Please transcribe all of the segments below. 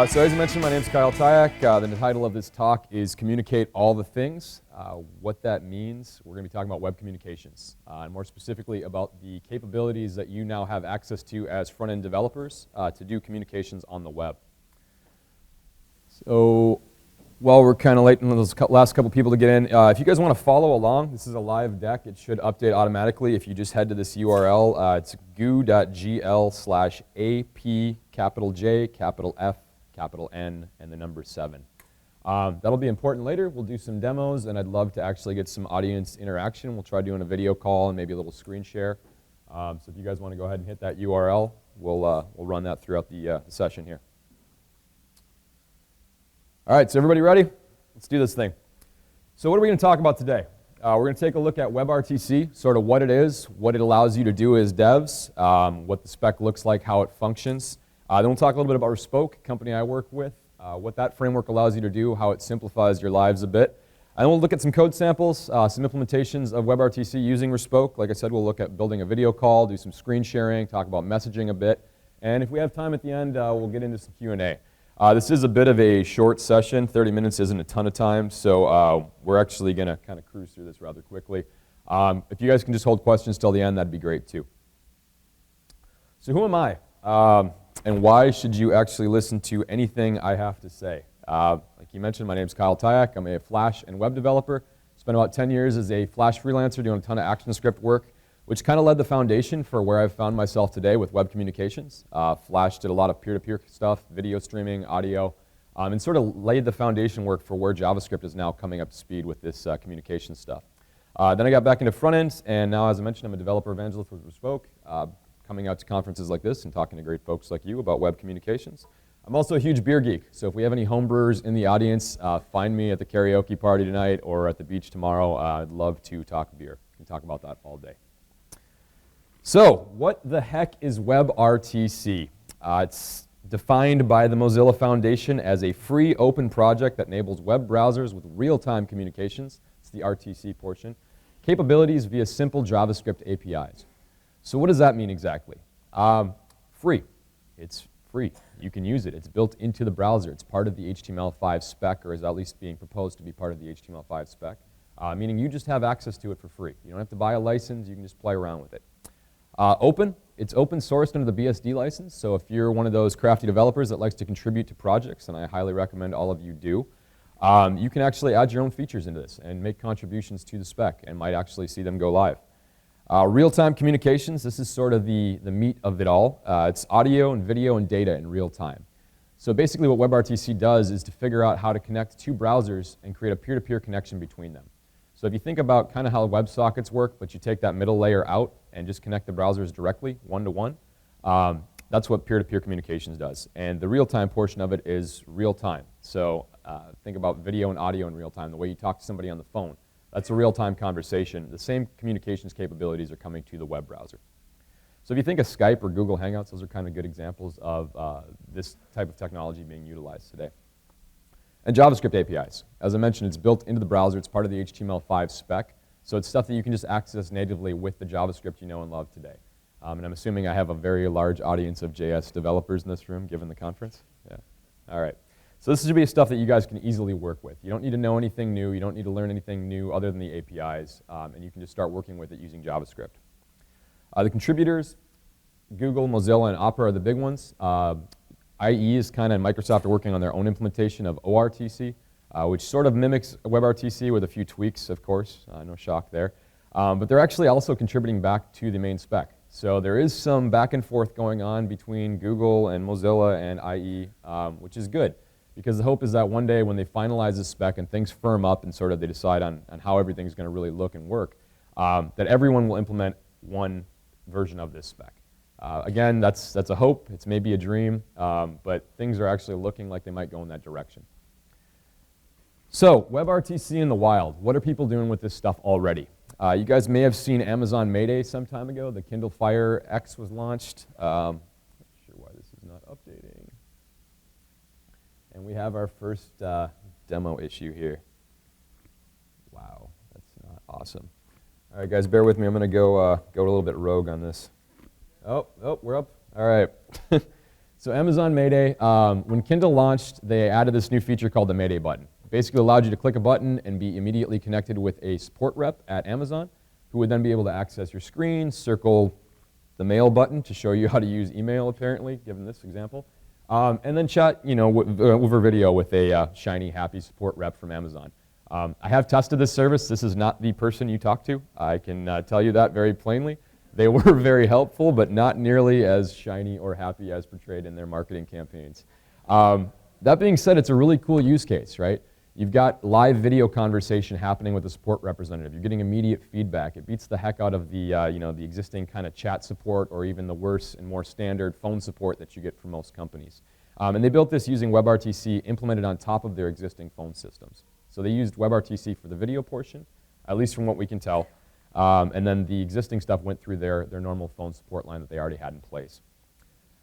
So as I mentioned, my name is Tyacke. The title of this talk is Communicate All the Things. What that means, we're going to be talking about web communications, and more specifically about the capabilities that you now have access to as front-end developers to do communications on the web. So while we're kind of late in those last couple people to get in, if you guys want to follow along, this is a live deck. It should update automatically if you just head to this URL. It's goo.gl/AP, capital J, capital F, capital N, and the number 7. That'll be important later. We'll do some demos, and I'd love to actually get some audience interaction. We'll try doing a video call and maybe a little screen share. So if you guys want to go ahead and hit that URL, we'll run that throughout the session here. All right, so everybody ready? Let's do this thing. So what are we going to talk about today? We're going to take a look at WebRTC, sort of what it is, what it allows you to do as devs, what the spec looks like, how it functions. Then we'll talk a little bit about Respoke, a company I work with, what that framework allows you to do, how it simplifies your lives a bit. And then we'll look at some code samples, some implementations of WebRTC using Respoke. Like I said, we'll look at building a video call, do some screen sharing, talk about messaging a bit. And if we have time at the end, we'll get into some Q&A. This is a bit of a short session. 30 minutes isn't a ton of time, so we're actually going to kind of cruise through this rather quickly. If you guys can just hold questions till the end, that'd be great too. So who am I? And why should you actually listen to anything I have to say? Like you mentioned, my name is Kyle Tyacke. I'm a Flash and web developer. Spent about 10 years as a Flash freelancer doing a ton of ActionScript work, which kind of led the foundation for where I've found myself today with web communications. Flash did a lot of peer-to-peer stuff, video streaming, audio, and sort of laid the foundation work for where JavaScript is now coming up to speed with this communication stuff. Then I got back into front end, and now, as I mentioned, I'm a developer evangelist with Respoke, coming out to conferences like this and talking to great folks like you about web communications. I'm also a huge beer geek, so if we have any homebrewers in the audience, find me at the karaoke party tonight or at the beach tomorrow. I'd love to talk beer. We can talk about that all day. So, what the heck is WebRTC? It's defined by the Mozilla Foundation as a free open project that enables web browsers with real-time communications. It's the RTC portion. Capabilities via simple JavaScript APIs. So what does that mean exactly? Free. It's free. You can use it. It's built into the browser. It's part of the HTML5 spec, or is at least being proposed to be part of the HTML5 spec, meaning you just have access to it for free. You don't have to buy a license. You can just play around with it. Open. It's open sourced under the BSD license, so if you're one of those crafty developers that likes to contribute to projects, and I highly recommend all of you do, you can actually add your own features into this and make contributions to the spec and might actually see them go live. Real-time communications, this is sort of the meat of it all. It's audio and video and data in real time. So basically what WebRTC does is to figure out how to connect two browsers and create a peer-to-peer connection between them. So if you think about kind of how WebSockets work, but you take that middle layer out and just connect the browsers directly, one-to-one, that's what peer-to-peer communications does. And the real-time portion of it is real-time. So think about video and audio in real time, the way you talk to somebody on the phone. That's a real-time conversation. The same communications capabilities are coming to the web browser. So if you think of Skype or Google Hangouts, those are kind of good examples of this type of technology being utilized today. And JavaScript APIs. As I mentioned, it's built into the browser. It's part of the HTML5 spec. So it's stuff that you can just access natively with the JavaScript you know and love today. And I'm assuming I have a very large audience of JS developers in this room, given the conference. Yeah. All right. So this should be stuff that you guys can easily work with. You don't need to know anything new. You don't need to learn anything new other than the APIs. And you can just start working with it using JavaScript. The contributors, Google, Mozilla, and Opera are the big ones. IE is kind of, Microsoft are working on their own implementation of ORTC, which sort of mimics WebRTC with a few tweaks, of course. No shock there. But they're actually also contributing back to the main spec. So there is some back and forth going on between Google and Mozilla and IE, which is good. Because the hope is that one day when they finalize the spec and things firm up and sort of they decide on how everything's going to really look and work, that everyone will implement one version of this spec. Again, that's a hope. It's maybe a dream, but things are actually looking like they might go in that direction. So, WebRTC in the wild. What are people doing with this stuff already? You guys may have seen Amazon Mayday some time ago. The Kindle Fire X was launched. Not sure why this is not updating. And we have our first demo issue here. Wow, that's not awesome. All right, guys, bear with me. I'm going to go a little bit rogue on this. Oh, we're up. All right. So Amazon Mayday, when Kindle launched, they added this new feature called the Mayday button. It basically allowed you to click a button and be immediately connected with a support rep at Amazon, who would then be able to access your screen, circle the mail button to show you how to use email, apparently, given this example, and then chat, over video with a shiny, happy support rep from Amazon. I have tested this service. This is not the person you talk to. I can tell you that very plainly. They were very helpful, but not nearly as shiny or happy as portrayed in their marketing campaigns. That being said, it's a really cool use case, right? You've got live video conversation happening with a support representative. You're getting immediate feedback. It beats the heck out of the, the existing kind of chat support or even the worse and more standard phone support that you get from most companies. And they built this using WebRTC implemented on top of their existing phone systems. So they used WebRTC for the video portion, at least from what we can tell. And then the existing stuff went through their normal phone support line that they already had in place.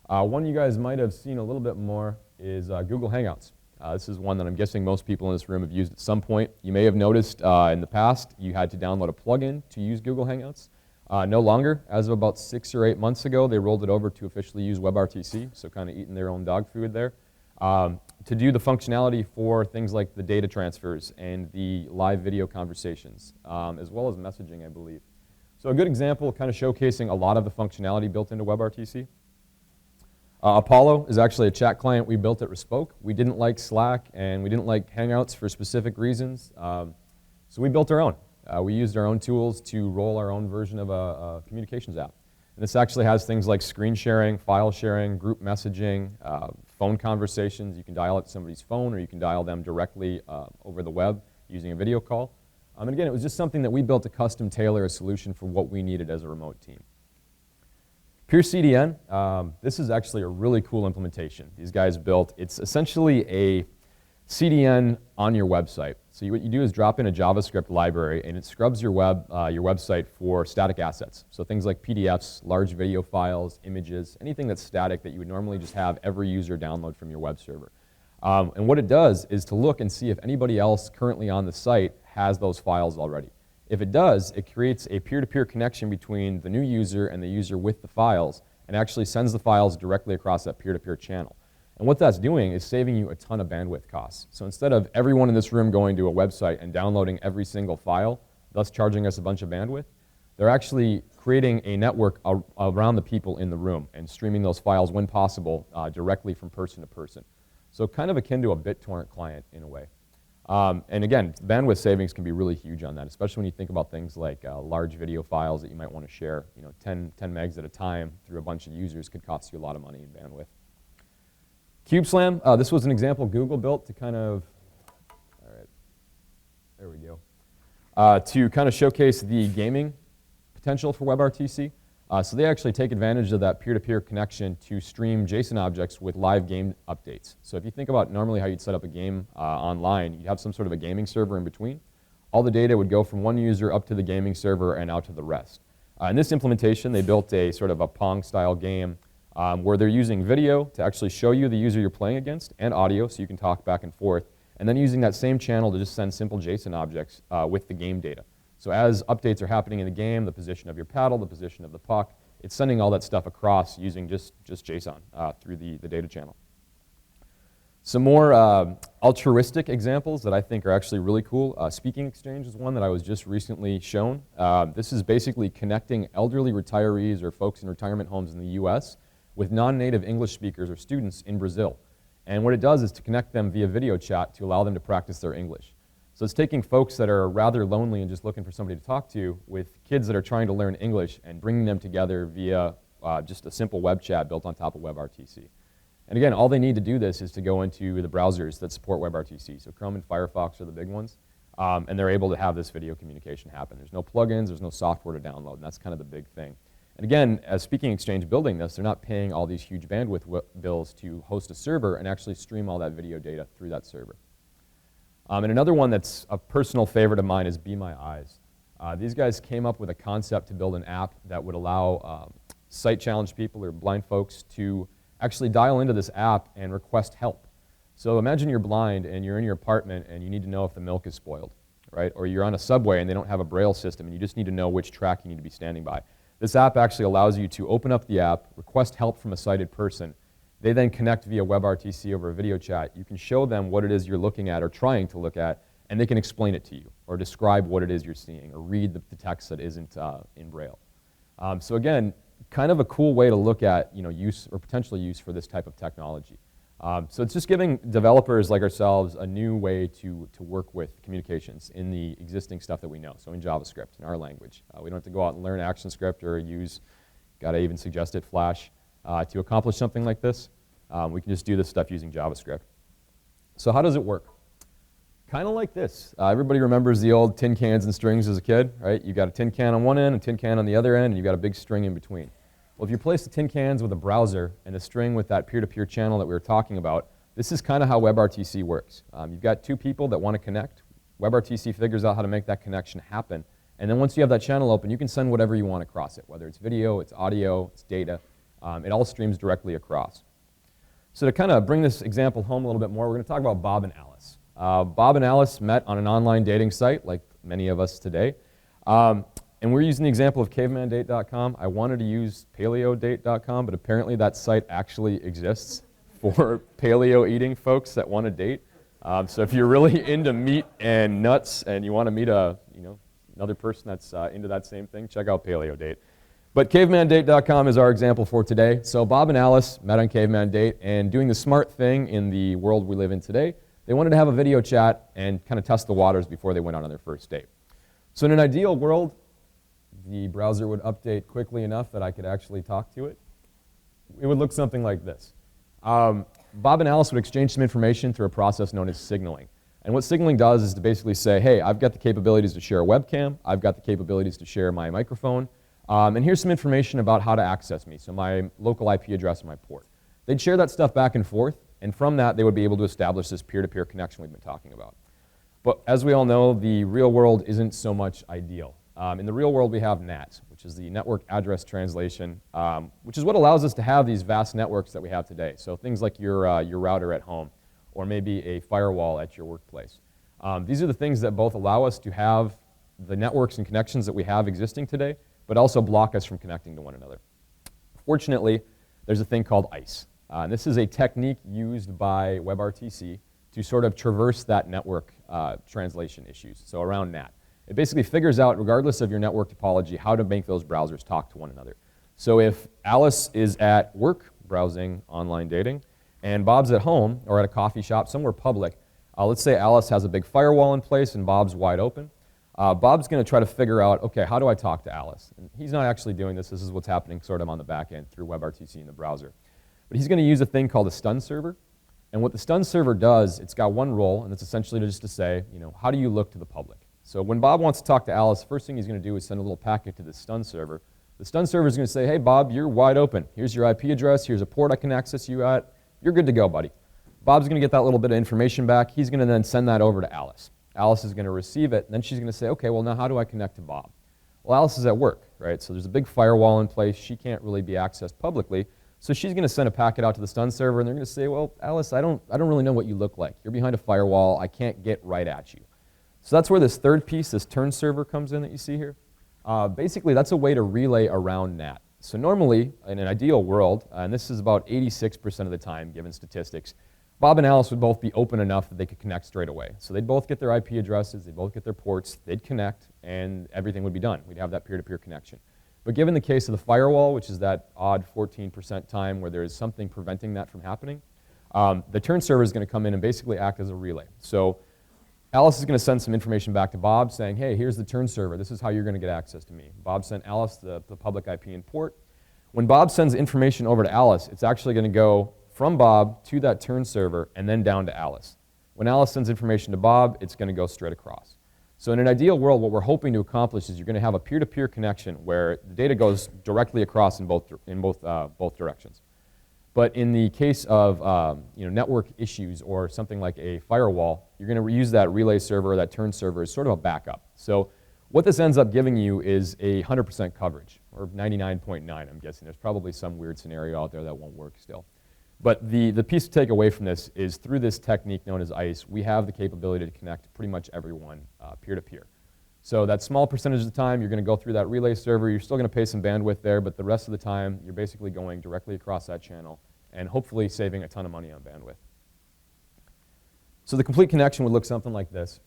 One you guys might have seen a little bit more is Google Hangouts. This is one that I'm guessing most people in this room have used at some point. You may have noticed in the past you had to download a plugin to use Google Hangouts. No longer. As of about 6 or 8 months ago, they rolled it over to officially use WebRTC, so kind of eating their own dog food there. To do the functionality for things like the data transfers and the live video conversations, as well as messaging, I believe. So a good example kind of showcasing a lot of the functionality built into WebRTC. Apollo is actually a chat client we built at Respoke. We didn't like Slack and we didn't like Hangouts for specific reasons, so we built our own. We used our own tools to roll our own version of a communications app. And this actually has things like screen sharing, file sharing, group messaging, phone conversations. You can dial it to somebody's phone or you can dial them directly over the web using a video call. And again, it was just something that we built to custom tailor a solution for what we needed as a remote team. Pure CDN, this is actually a really cool implementation these guys built. It's essentially a CDN on your website. So what you do is drop in a JavaScript library and it scrubs your website for static assets. So things like PDFs, large video files, images, anything that's static that you would normally just have every user download from your web server. And what it does is to look and see if anybody else currently on the site has those files already. If it does, it creates a peer-to-peer connection between the new user and the user with the files and actually sends the files directly across that peer-to-peer channel. And what that's doing is saving you a ton of bandwidth costs. So instead of everyone in this room going to a website and downloading every single file, thus charging us a bunch of bandwidth, they're actually creating a network around the people in the room and streaming those files when possible directly from person to person. So kind of akin to a BitTorrent client in a way. And again, bandwidth savings can be really huge on that, especially when you think about things like large video files that you might want to share. 10 megs at a time through a bunch of users could cost you a lot of money in bandwidth. CubeSlam, this was an example Google built to kind of, all right, there we go, to kind of showcase the gaming potential for WebRTC. So they actually take advantage of that peer-to-peer connection to stream JSON objects with live game updates. So if you think about normally how you'd set up a game online, you'd have some sort of a gaming server in between. All the data would go from one user up to the gaming server and out to the rest. In this implementation, they built a sort of a Pong-style game where they're using video to actually show you the user you're playing against and audio so you can talk back and forth, and then using that same channel to just send simple JSON objects with the game data. So as updates are happening in the game, the position of your paddle, the position of the puck, it's sending all that stuff across using just JSON through the data channel. Some more altruistic examples that I think are actually really cool. Speaking Exchange is one that I was just recently shown. This is basically connecting elderly retirees or folks in retirement homes in the US with non-native English speakers or students in Brazil. And what it does is to connect them via video chat to allow them to practice their English. So it's taking folks that are rather lonely and just looking for somebody to talk to with kids that are trying to learn English and bringing them together via just a simple web chat built on top of WebRTC. And again, all they need to do this is to go into the browsers that support WebRTC. So Chrome and Firefox are the big ones. And they're able to have this video communication happen. There's no plugins, there's no software to download, and that's kind of the big thing. And again, as Speaking Exchange building this, they're not paying all these huge bandwidth bills to host a server and actually stream all that video data through that server. And another one that's a personal favorite of mine is Be My Eyes. These guys came up with a concept to build an app that would allow sight-challenged people or blind folks to actually dial into this app and request help. So imagine you're blind and you're in your apartment and you need to know if the milk is spoiled, right? Or you're on a subway and they don't have a braille system and you just need to know which track you need to be standing by. This app actually allows you to open up the app, request help from a sighted person. they then connect via WebRTC over a video chat. You can show them what it is you're looking at or trying to look at, and they can explain it to you or describe what it is you're seeing or read the text that isn't in Braille. So again, kind of a cool way to look at use or potential use for this type of technology. So it's just giving developers like ourselves a new way to work with communications in the existing stuff that we know, so in JavaScript, in our language. We don't have to go out and learn ActionScript or use, gotta even suggested Flash, to accomplish something like this. We can just do this stuff using JavaScript. So how does it work? Kind of like this. Everybody remembers the old tin cans and strings as a kid, right? You got a tin can on one end, a tin can on the other end, and you've got a big string in between. Well, if you place the tin cans with a browser and a string with that peer-to-peer channel that we were talking about, this is kind of how WebRTC works. You've got two people that want to connect. WebRTC figures out how to make that connection happen. And then once you have that channel open, you can send whatever you want across it, whether it's video, it's audio, it's data. It all streams directly across. So to kind of bring this example home a little bit more, we're going to talk about Bob and Alice. Bob and Alice met on an online dating site, like many of us today. And we're using the example of cavemandate.com. I wanted to use paleodate.com, but apparently that site actually exists for paleo eating folks that want to date. So if you're really into meat and nuts and you want to meet another person that's into that same thing, check out paleodate. But cavemandate.com is our example for today. So Bob and Alice met on Caveman Date, and doing the smart thing in the world we live in today, they wanted to have a video chat and kind of test the waters before they went on their first date. So in an ideal world, the browser would update quickly enough that I could actually talk to it. It would look something like this. Bob and Alice would exchange some information through a process known as signaling. And what signaling does is to basically say, hey, I've got the capabilities to share a webcam, I've got the capabilities to share my microphone, and here's some information about how to access me, so my local IP address and my port. They'd share that stuff back and forth, and from that they would be able to establish this peer-to-peer connection we've been talking about. But as we all know, the real world isn't so much ideal. In the real world, we have NAT, which is the network address translation, which is what allows us to have these vast networks that we have today. So things like your router at home, or maybe a firewall at your workplace. These are the things that both allow us to have the networks and connections that we have existing today, but also block us from connecting to one another. Fortunately, there's a thing called ICE. And this is a technique used by WebRTC to sort of traverse that network translation issues, so around NAT. It basically figures out, regardless of your network topology, how to make those browsers talk to one another. So if Alice is at work browsing online dating, and Bob's at home or at a coffee shop, somewhere public, let's say Alice has a big firewall in place and Bob's wide open. Bob's going to try to figure out, okay, how do I talk to Alice? And he's not actually doing this. This is what's happening sort of on the back end through WebRTC in the browser. But he's going to use a thing called a stun server. And what the stun server does, it's got one role, and it's essentially just to say, how do you look to the public? So when Bob wants to talk to Alice, first thing he's going to do is send a little packet to the stun server. The stun server is going to say, hey, Bob, you're wide open. Here's your IP address. Here's a port I can access you at. You're good to go, buddy. Bob's going to get that little bit of information back. He's going to then send that over to Alice. Alice is going to receive it, and then she's going to say, okay, well, now how do I connect to Bob? Well, Alice is at work, right? So there's a big firewall in place. She can't really be accessed publicly. So she's going to send a packet out to the stun server, and they're going to say, well, Alice, I don't really know what you look like. You're behind a firewall. I can't get right at you. So that's where this third piece, this turn server, comes in that you see here. Basically, that's a way to relay around NAT. So normally, in an ideal world, and this is about 86% of the time, given statistics, Bob and Alice would both be open enough that they could connect straight away. So they'd both get their IP addresses, they'd both get their ports, they'd connect, and everything would be done. We'd have that peer-to-peer connection. But given the case of the firewall, which is that odd 14% time where there is something preventing that from happening, the turn server is going to come in and basically act as a relay. So Alice is going to send some information back to Bob saying, hey, here's the turn server. This is how you're going to get access to me. Bob sent Alice the public IP and port. When Bob sends information over to Alice, it's actually going to go from Bob to that turn server and then down to Alice. When Alice sends information to Bob, it's going to go straight across. So in an ideal world, what we're hoping to accomplish is you're going to have a peer-to-peer connection where the data goes directly across in both directions. But in the case of network issues or something like a firewall, you're going to use that relay server or that turn server as sort of a backup. So what this ends up giving you is a 100% coverage, or 99.9, I'm guessing. There's probably some weird scenario out there that won't work still. But the piece to take away from this is through this technique known as ICE, we have the capability to connect pretty much everyone peer-to-peer. So that small percentage of the time, you're going to go through that relay server. You're still going to pay some bandwidth there, but the rest of the time, you're basically going directly across that channel and hopefully saving a ton of money on bandwidth. So the complete connection would look something like this.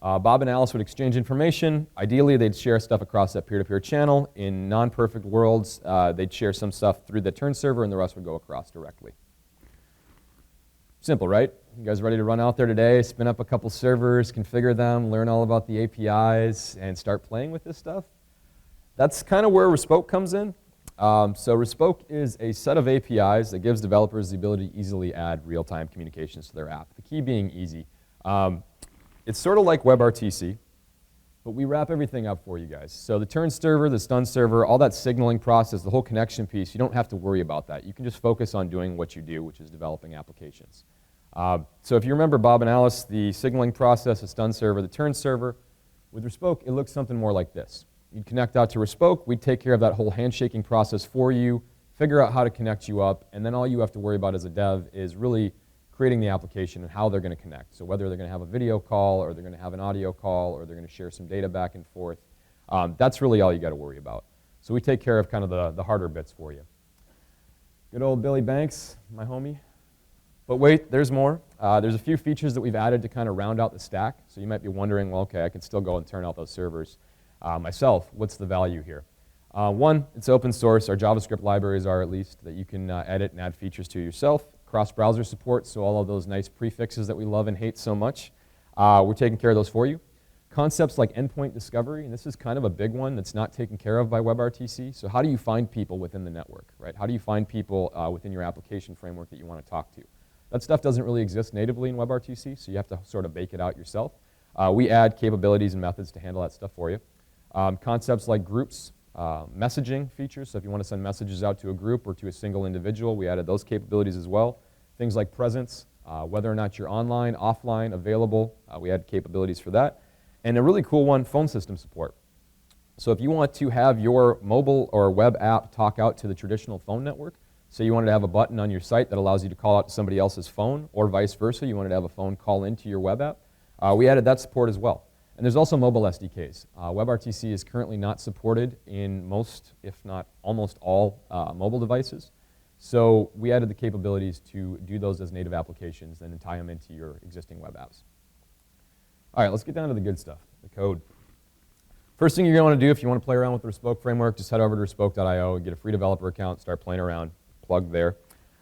Bob and Alice would exchange information. Ideally, they'd share stuff across that peer-to-peer channel. In non-perfect worlds, they'd share some stuff through the turn server, and the rest would go across directly. Simple, right? You guys ready to run out there today, spin up a couple servers, configure them, learn all about the APIs, and start playing with this stuff? That's kind of where Respoke comes in. So Respoke is a set of APIs that gives developers the ability to easily add real-time communications to their app. The key being easy. It's sort of like WebRTC, but we wrap everything up for you guys. So the turn server, the stun server, all that signaling process, the whole connection piece, you don't have to worry about that. You can just focus on doing what you do, which is developing applications. So if you remember Bob and Alice, the signaling process, the stun server, the turn server, with Respoke, it looks something more like this. You'd connect out to Respoke, we'd take care of that whole handshaking process for you, figure out how to connect you up, and then all you have to worry about as a dev is really creating the application and how they're going to connect. So whether they're going to have a video call, or they're going to have an audio call, or they're going to share some data back and forth, that's really all you got to worry about. So we take care of kind of the harder bits for you. Good old Billy Banks, my homie. But wait, there's more. There's a few features that we've added to kind of round out the stack. So you might be wondering, well, okay, I can still go and turn out those servers myself. What's the value here? One, it's open source. Our JavaScript libraries are, at least, that you can edit and add features to yourself. Cross-browser support, so all of those nice prefixes that we love and hate so much, we're taking care of those for you. Concepts like endpoint discovery, and this is kind of a big one that's not taken care of by WebRTC. So how do you find people within the network, right? How do you find people within your application framework that you want to talk to? That stuff doesn't really exist natively in WebRTC, so you have to sort of bake it out yourself. We add capabilities and methods to handle that stuff for you. Concepts like groups, messaging features, so if you want to send messages out to a group or to a single individual, we added those capabilities as well. Things like presence, whether or not you're online, offline, available, we add capabilities for that. And a really cool one, phone system support. So if you want to have your mobile or web app talk out to the traditional phone network, say you wanted to have a button on your site that allows you to call out to somebody else's phone, or vice versa, you wanted to have a phone call into your web app, we added that support as well. And there's also mobile SDKs. WebRTC is currently not supported in most, if not almost all, mobile devices. So we added the capabilities to do those as native applications and then tie them into your existing web apps. All right, let's get down to the good stuff, the code. First thing you're going to want to do if you want to play around with the Respoke framework, just head over to respoke.io and get a free developer account, start playing around, plug there.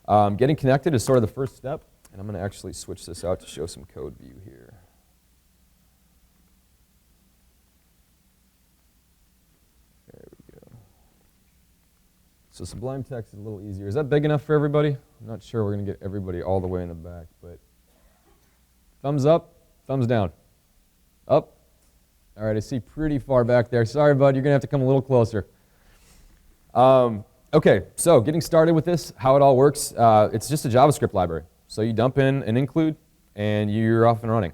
Getting connected is sort of the first step, and I'm going to actually switch this out to show some code view here. So Sublime Text is a little easier. Is that big enough for everybody? I'm not sure we're going to get everybody all the way in the back, but thumbs up, thumbs down. Up. All right, I see pretty far back there. Sorry, bud, you're going to have to come a little closer. Okay, so getting started with this, how it all works, it's just a JavaScript library. So you dump in an include, and you're off and running.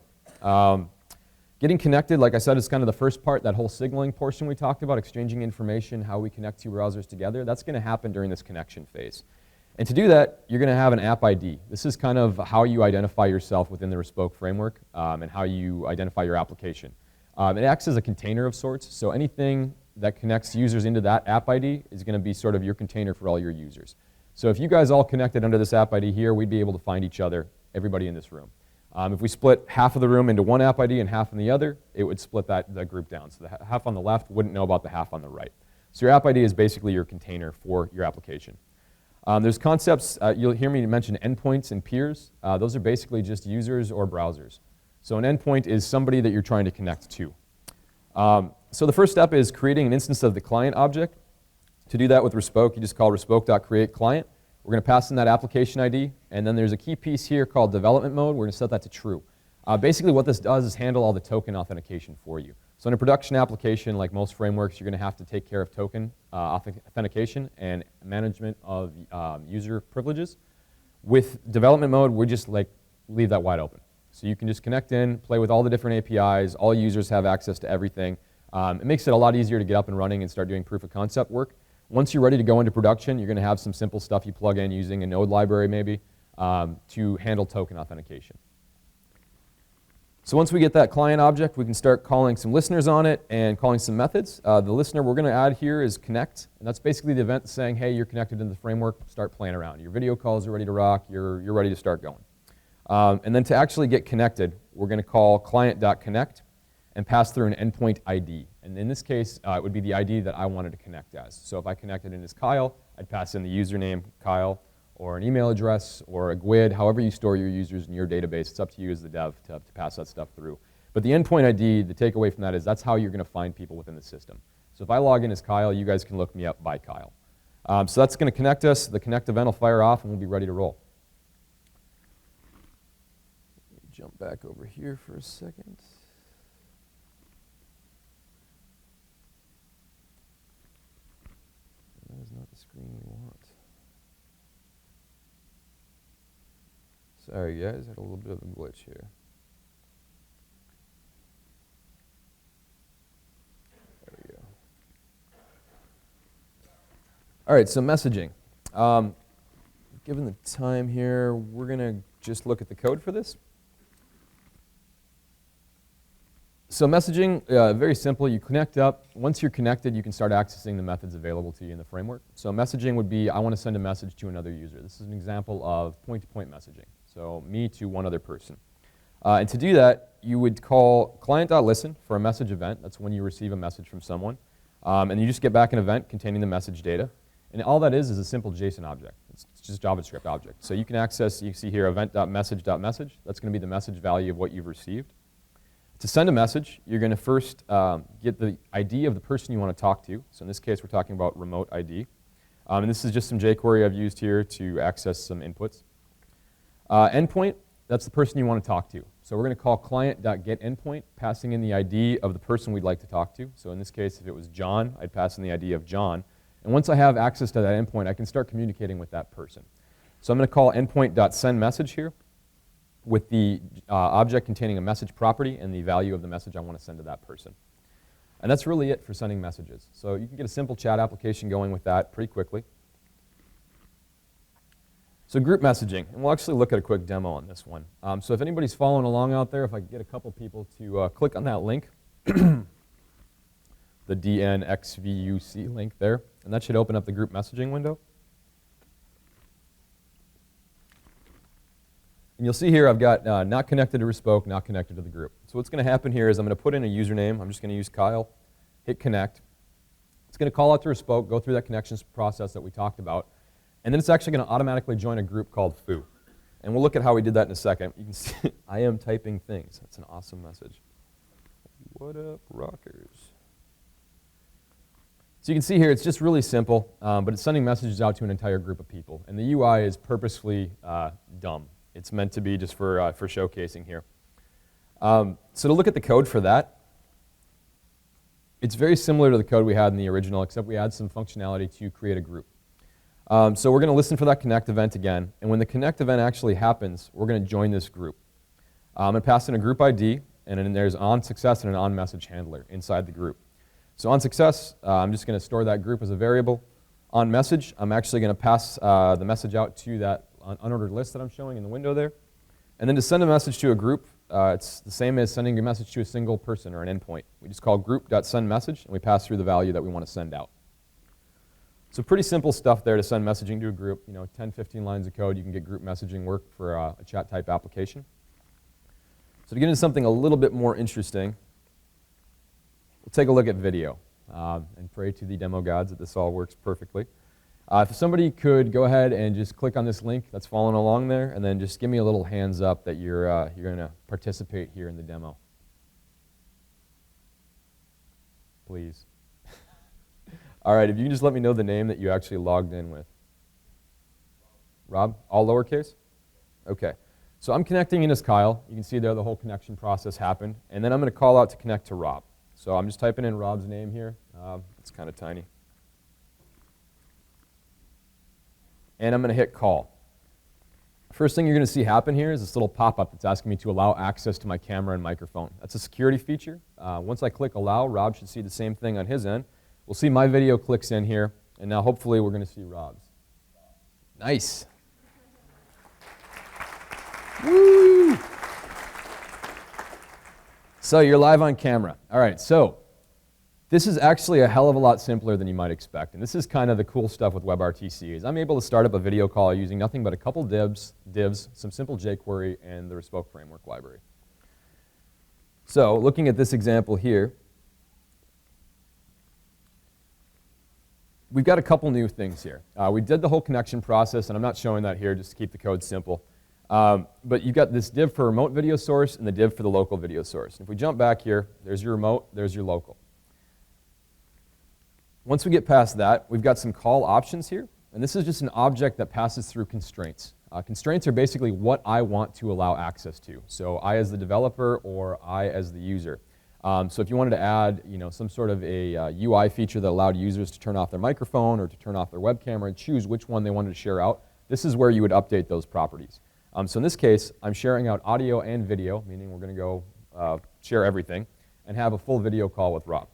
Getting connected, like I said, is kind of the first part, that whole signaling portion we talked about, exchanging information, how we connect two browsers together. That's going to happen during this connection phase. And to do that, you're going to have an app ID. This is kind of how you identify yourself within the Respoke framework and how you identify your application. It acts as a container of sorts, so anything that connects users into that app ID is going to be sort of your container for all your users. So if you guys all connected under this app ID here, we'd be able to find each other, everybody in this room. If we split half of the room into one app ID and half in the other, it would split that group down. So the half on the left wouldn't know about the half on the right. So your app ID is basically your container for your application. There's concepts, you'll hear me mention endpoints and peers. Those are basically just users or browsers. So an endpoint is somebody that you're trying to connect to. So the first step is creating an instance of the client object. To do that with Respoke, you just call respoke.createClient. We're going to pass in that application ID, and then there's a key piece here called development mode. We're going to set that to true. Basically what this does is handle all the token authentication for you. So in a production application, like most frameworks, you're going to have to take care of token authentication and management of user privileges. With development mode, we just leave that wide open. So you can just connect in, play with all the different APIs, all users have access to everything. It makes it a lot easier to get up and running and start doing proof of concept work. Once you're ready to go into production, you're going to have some simple stuff you plug in using a node library maybe to handle token authentication. So once we get that client object, we can start calling some listeners on it and calling some methods. The listener we're going to add here is connect, and that's basically the event saying, hey, you're connected into the framework, start playing around. Your video calls are ready to rock, you're ready to start going. And then to actually get connected, we're going to call client.connect and pass through an endpoint ID. And in this case, it would be the ID that I wanted to connect as. So if I connected in as Kyle, I'd pass in the username, Kyle, or an email address, or a GUID, however you store your users in your database. It's up to you as the dev to pass that stuff through. But the endpoint ID, the takeaway from that is that's how you're going to find people within the system. So if I log in as Kyle, you guys can look me up by Kyle. So that's going to connect us. The connect event will fire off, and we'll be ready to roll. Let me jump back over here for a second. That is not the screen we want. Sorry guys, I had a little bit of a glitch here. There we go. All right, so messaging. Given the time here, we're going to just look at the code for this. So messaging, very simple. You connect up. Once you're connected, you can start accessing the methods available to you in the framework. So messaging would be, I want to send a message to another user. This is an example of point-to-point messaging. So me to one other person. And to do that, you would call client.listen for a message event. That's when you receive a message from someone. And you just get back an event containing the message data. And all that is a simple JSON object. It's just a JavaScript object. So you can access, you see here, event.message.message. That's going to be the message value of what you've received. To send a message, you're going to first get the ID of the person you want to talk to. So in this case, we're talking about remote ID. And this is just some jQuery I've used here to access some inputs. Endpoint, that's the person you want to talk to. So we're going to call client.getEndpoint, passing in the ID of the person we'd like to talk to. So in this case, if it was John, I'd pass in the ID of John. And once I have access to that endpoint, I can start communicating with that person. So I'm going to call endpoint.sendMessage here with the object containing a message property and the value of the message I want to send to that person. And that's really it for sending messages. So you can get a simple chat application going with that pretty quickly. So group messaging, and we'll actually look at a quick demo on this one. So if anybody's following along out there, if I could get a couple people to click on that link, the DNXVUC link there, and that should open up the group messaging window. And you'll see here I've got not connected to Respoke, not connected to the group. So what's going to happen here is I'm going to put in a username. I'm just going to use Kyle, hit connect. It's going to call out to Respoke, go through that connections process that we talked about, and then it's actually going to automatically join a group called Foo. And we'll look at how we did that in a second. You can see I am typing things. That's an awesome message. What up, rockers? So you can see here it's just really simple, but it's sending messages out to an entire group of people. And the UI is purposefully dumb. It's meant to be just for showcasing here. So to look at the code for that, it's very similar to the code we had in the original, except we add some functionality to create a group. So we're going to listen for that connect event again. And when the connect event actually happens, we're going to join this group. I'm going to pass in a group ID, and then there's on success and an on message handler inside the group. So on success, I'm just going to store that group as a variable. On message, I'm actually going to pass the message out to that unordered list that I'm showing in the window there. And then to send a message to a group, it's the same as sending a message to a single person or an endpoint. We just call group.sendMessage, and we pass through the value that we want to send out. So pretty simple stuff there to send messaging to a group. 10, 15 lines of code, you can get group messaging work for a chat type application. So to get into something a little bit more interesting, we'll take a look at video and pray to the demo gods that this all works perfectly. If somebody could go ahead and just click on this link that's following along there, and then just give me a little hands up that you're going to participate here in the demo. Please. All right, if you can just let me know the name that you actually logged in with. Rob? All lowercase? Okay. So I'm connecting in as Kyle. You can see there the whole connection process happened. And then I'm going to call out to connect to Rob. So I'm just typing in Rob's name here. It's kind of tiny. And I'm going to hit call. First thing you're going to see happen here is this little pop-up that's asking me to allow access to my camera and microphone. That's a security feature. Once I click allow, Rob should see the same thing on his end. We'll see my video clicks in here, and now hopefully we're going to see Rob's. Nice. Woo! So you're live on camera. All right, so this is actually a hell of a lot simpler than you might expect. And this is kind of the cool stuff with WebRTC is I'm able to start up a video call using nothing but a couple divs, some simple jQuery, and the Respoke framework library. So looking at this example here, we've got a couple new things here. We did the whole connection process, and I'm not showing that here just to keep the code simple. But you've got this div for remote video source and the div for the local video source. And if we jump back here, there's your remote, there's your local. Once we get past that, we've got some call options here. And this is just an object that passes through constraints. Constraints are basically what I want to allow access to. So I as the developer or I as the user. So if you wanted to add some sort of a UI feature that allowed users to turn off their microphone or to turn off their web camera and choose which one they wanted to share out, this is where you would update those properties. So in this case, I'm sharing out audio and video, meaning we're going to go share everything, and have a full video call with Rob.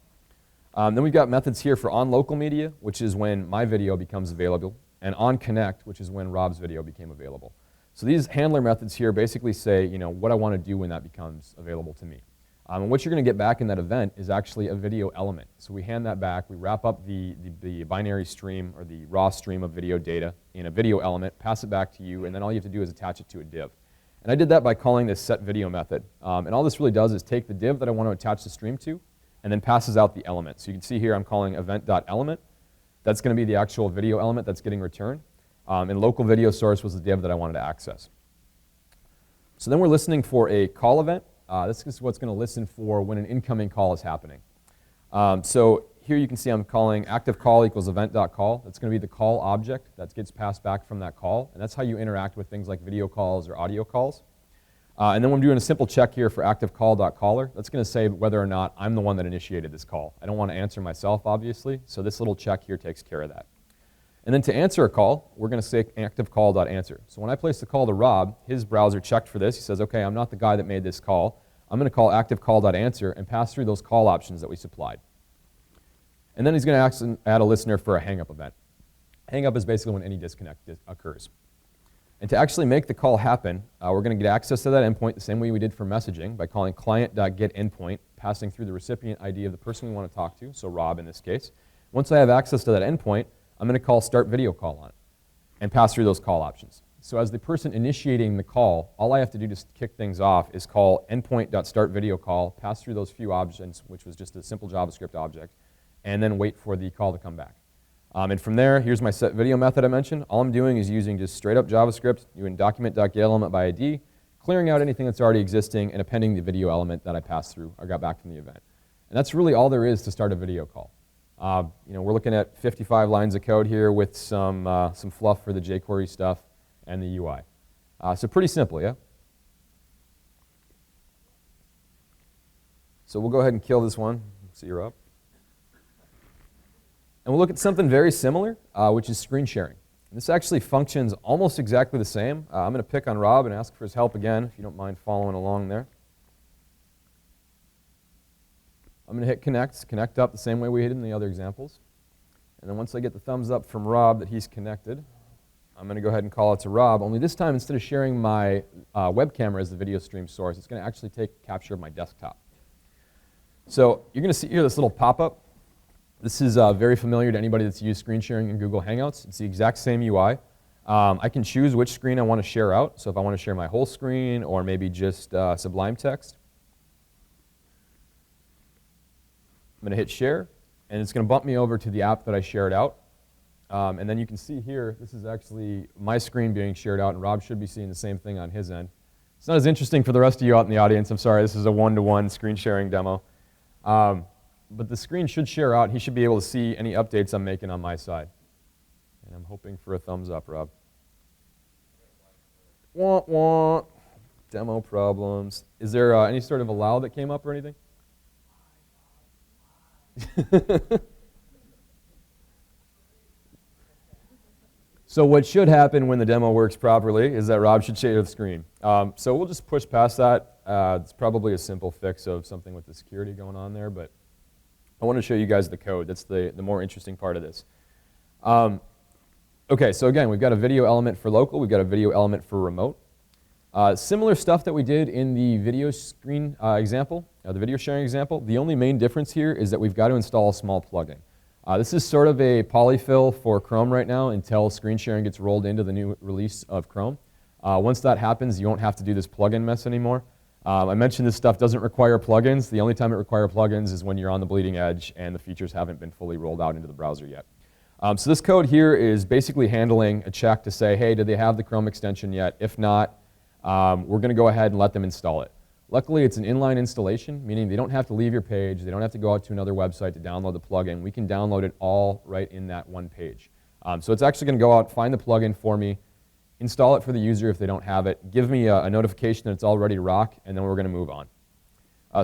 Then we've got methods here for on local media, which is when my video becomes available, and on connect, which is when Rob's video became available. So these handler methods here basically say what I want to do when that becomes available to me. And what you're going to get back in that event is actually a video element. So we hand that back, we wrap up the binary stream or the raw stream of video data in a video element, pass it back to you, and then all you have to do is attach it to a div. And I did that by calling this setVideo method. And all this really does is take the div that I want to attach the stream to and then passes out the element. So you can see here I'm calling event.element. That's going to be the actual video element that's getting returned. And local video source was the div that I wanted to access. So then we're listening for a call event. This is what's going to listen for when an incoming call is happening. So here you can see I'm calling active call equals event.call. That's going to be the call object that gets passed back from that call. And that's how you interact with things like video calls or audio calls. And then I'm doing a simple check here for active call.caller. That's going to say whether or not I'm the one that initiated this call. I don't want to answer myself, obviously, so this little check here takes care of that. And then to answer a call, we're going to say active call.answer. So when I place the call to Rob, his browser checked for this. He says, okay, I'm not the guy that made this call. I'm going to call active call.answer and pass through those call options that we supplied. And then he's going to add a listener for a hang-up event. Hang-up is basically when any disconnect occurs. And to actually make the call happen, we're going to get access to that endpoint the same way we did for messaging by calling client.getEndpoint, passing through the recipient ID of the person we want to talk to, so Rob in this case. Once I have access to that endpoint, I'm going to call start video call on it and pass through those call options. So as the person initiating the call, all I have to do to kick things off is call endpoint.startVideoCall, pass through those few options, which was just a simple JavaScript object, and then wait for the call to come back. And from there, here's my setVideo method I mentioned. All I'm doing is using just straight up JavaScript, doing document.getElement by ID, clearing out anything that's already existing, and appending the video element that I passed through or got back from the event. And that's really all there is to start a video call. We're looking at 55 lines of code here with some fluff for the jQuery stuff and the UI. So pretty simple, yeah? So we'll go ahead and kill this one. See you're up. And we'll look at something very similar, which is screen sharing. And this actually functions almost exactly the same. I'm going to pick on Rob and ask for his help again, if you don't mind following along there. I'm going to hit connect up the same way we did in the other examples. And then once I get the thumbs up from Rob that he's connected, I'm going to go ahead and call it to Rob, only this time instead of sharing my web camera as the video stream source, it's going to actually take capture of my desktop. So you're going to see here this little pop-up. This is very familiar to anybody that's used screen sharing in Google Hangouts. It's the exact same UI. I can choose which screen I want to share out. So if I want to share my whole screen or maybe just Sublime text, I'm going to hit share, and it's going to bump me over to the app that I shared out. And then you can see here, this is actually my screen being shared out, and Rob should be seeing the same thing on his end. It's not as interesting for the rest of you out in the audience. I'm sorry, this is a one-to-one screen sharing demo. But the screen should share out. He should be able to see any updates I'm making on my side. And I'm hoping for a thumbs up, Rob. Wah, wah. Demo problems. Is there any sort of allow that came up or anything? So what should happen when the demo works properly is that Rob should share the screen. So we'll just push past that. It's probably a simple fix of something with the security going on there, but I want to show you guys the code. That's the more interesting part of this. Okay, so again, we've got a video element for local. We've got a video element for remote. Similar stuff that we did in the video screen example, the video sharing example. The only main difference here is that we've got to install a small plugin. This is sort of a polyfill for Chrome right now until screen sharing gets rolled into the new release of Chrome. Once that happens, you won't have to do this plugin mess anymore. I mentioned this stuff doesn't require plugins. The only time it requires plugins is when you're on the bleeding edge and the features haven't been fully rolled out into the browser yet. So this code here is basically handling a check to say, hey, did they have the Chrome extension yet? If not, we're going to go ahead and let them install it. Luckily, it's an inline installation, meaning they don't have to leave your page. They don't have to go out to another website to download the plugin. We can download it all right in that one page. So it's actually going to go out, find the plugin for me, install it for the user if they don't have it, give me a notification that it's all ready to rock, and then we're going to move on.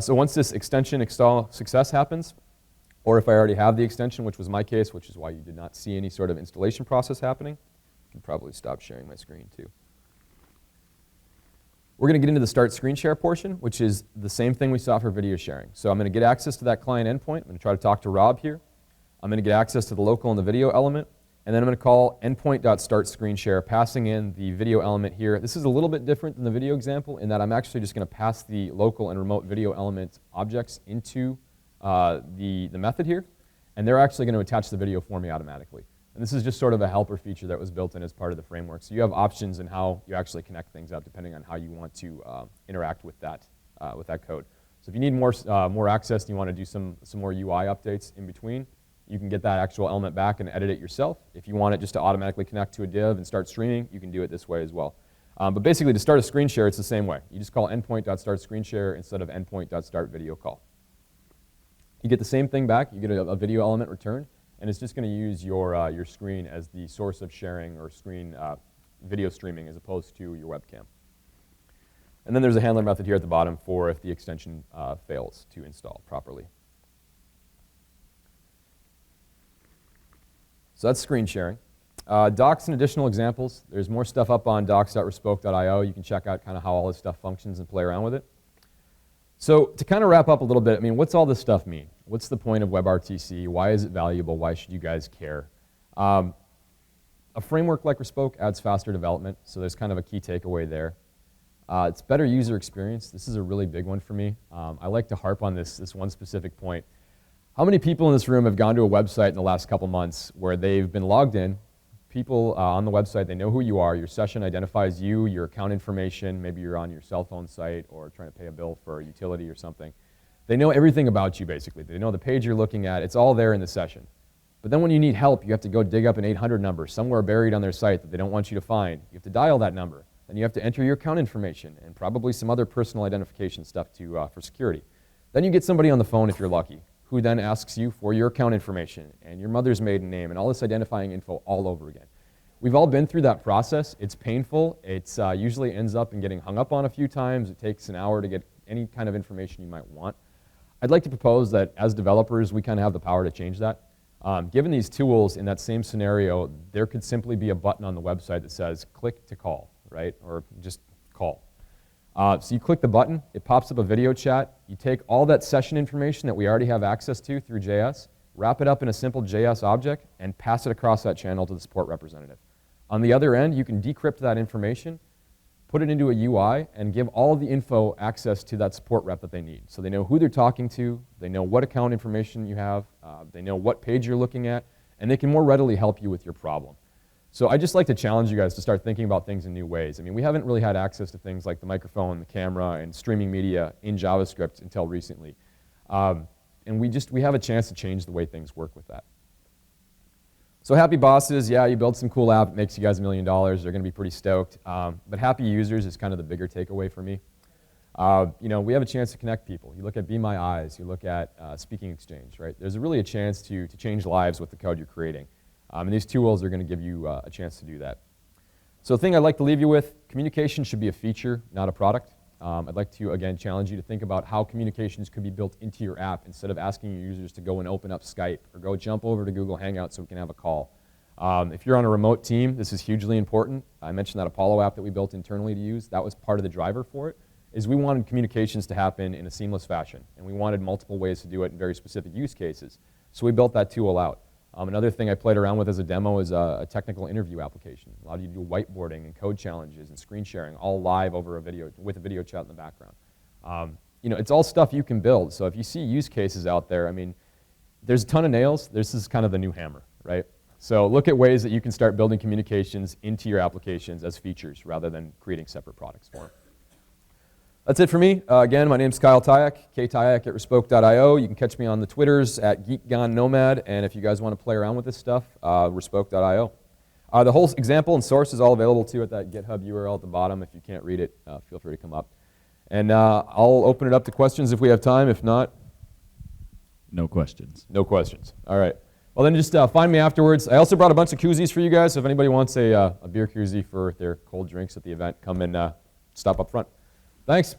So once this extension install success happens, or if I already have the extension, which was my case, which is why you did not see any sort of installation process happening, I can probably stop sharing my screen too. We're going to get into the start screen share portion, which is the same thing we saw for video sharing. So I'm going to get access to that client endpoint. I'm going to try to talk to Rob here. I'm going to get access to the local and the video element. And then I'm going to call endpoint.startScreenShare, passing in the video element here. This is a little bit different than the video example in that I'm actually just going to pass the local and remote video element objects into the method here. And they're actually going to attach the video for me automatically. And this is just sort of a helper feature that was built in as part of the framework. So you have options in how you actually connect things up depending on how you want to interact with that code. So if you need more access and you want to do some more UI updates in between, you can get that actual element back and edit it yourself. If you want it just to automatically connect to a div and start streaming, you can do it this way as well. But basically, to start a screen share, it's the same way. You just call endpoint.startScreenShare instead of endpoint.startVideoCall. You get the same thing back. You get a video element returned. And it's just going to use your screen as the source of sharing or screen video streaming as opposed to your webcam. And then there's a handler method here at the bottom for if the extension fails to install properly. So that's screen sharing. Docs and additional examples. There's more stuff up on docs.respoke.io. You can check out kind of how all this stuff functions and play around with it. So to kind of wrap up a little bit, I mean, what's all this stuff mean? What's the point of WebRTC? Why is it valuable? Why should you guys care? A framework like Respoke adds faster development, so there's kind of a key takeaway there. It's better user experience. This is a really big one for me. I like to harp on this one specific point. How many people in this room have gone to a website in the last couple months where they've been logged in, people on the website, they know who you are, your session identifies you, your account information, maybe you're on your cell phone site or trying to pay a bill for a utility or something. They know everything about you, basically. They know the page you're looking at. It's all there in the session. But then when you need help, you have to go dig up an 800 number somewhere buried on their site that they don't want you to find. You have to dial that number. Then you have to enter your account information and probably some other personal identification stuff for security. Then you get somebody on the phone, if you're lucky, who then asks you for your account information and your mother's maiden name and all this identifying info all over again. We've all been through that process. It's painful. It usually ends up in getting hung up on a few times. It takes an hour to get any kind of information you might want. I'd like to propose that as developers, we kind of have the power to change that. Given these tools in that same scenario, there could simply be a button on the website that says, click to call, right? Or just call. So you click the button, it pops up a video chat. You take all that session information that we already have access to through JS, wrap it up in a simple JS object, and pass it across that channel to the support representative. On the other end, you can decrypt that information, put it into a UI, and give all of the info access to that support rep that they need. So they know who they're talking to, they know what account information you have, they know what page you're looking at, and they can more readily help you with your problem. So I just like to challenge you guys to start thinking about things in new ways. I mean, we haven't really had access to things like the microphone, the camera, and streaming media in JavaScript until recently. And we have a chance to change the way things work with that. So happy bosses, yeah, you build some cool app, it makes you guys $1 million, they're going to be pretty stoked. But happy users is kind of the bigger takeaway for me. We have a chance to connect people. You look at Be My Eyes, you look at Speaking Exchange, right? There's really a chance to change lives with the code you're creating. And these tools are going to give you a chance to do that. So the thing I'd like to leave you with, communication should be a feature, not a product. I'd like to, again, challenge you to think about how communications could be built into your app instead of asking your users to go and open up Skype or go jump over to Google Hangouts so we can have a call. If you're on a remote team, this is hugely important. I mentioned that Apollo app that we built internally to use. That was part of the driver for it, is we wanted communications to happen in a seamless fashion, and we wanted multiple ways to do it in very specific use cases. So we built that tool out. Another thing I played around with as a demo is a technical interview application. Allowed you to do whiteboarding and code challenges and screen sharing all live over a video with a video chat in the background. It's all stuff you can build. So if you see use cases out there, I mean, there's a ton of nails. This is kind of the new hammer, right? So look at ways that you can start building communications into your applications as features rather than creating separate products for them. That's it for me. Again, my name's Kyle Tyacke, ktyacke@respoke.io. You can catch me on the Twitters at GeekGoneNomad, and if you guys want to play around with this stuff, respoke.io. The whole example and source is all available too at that GitHub URL at the bottom. If you can't read it, feel free to come up. And I'll open it up to questions if we have time. If not, no questions. No questions. All right. Well, then just find me afterwards. I also brought a bunch of koozies for you guys, so if anybody wants a beer koozie for their cold drinks at the event, come and stop up front. Thanks.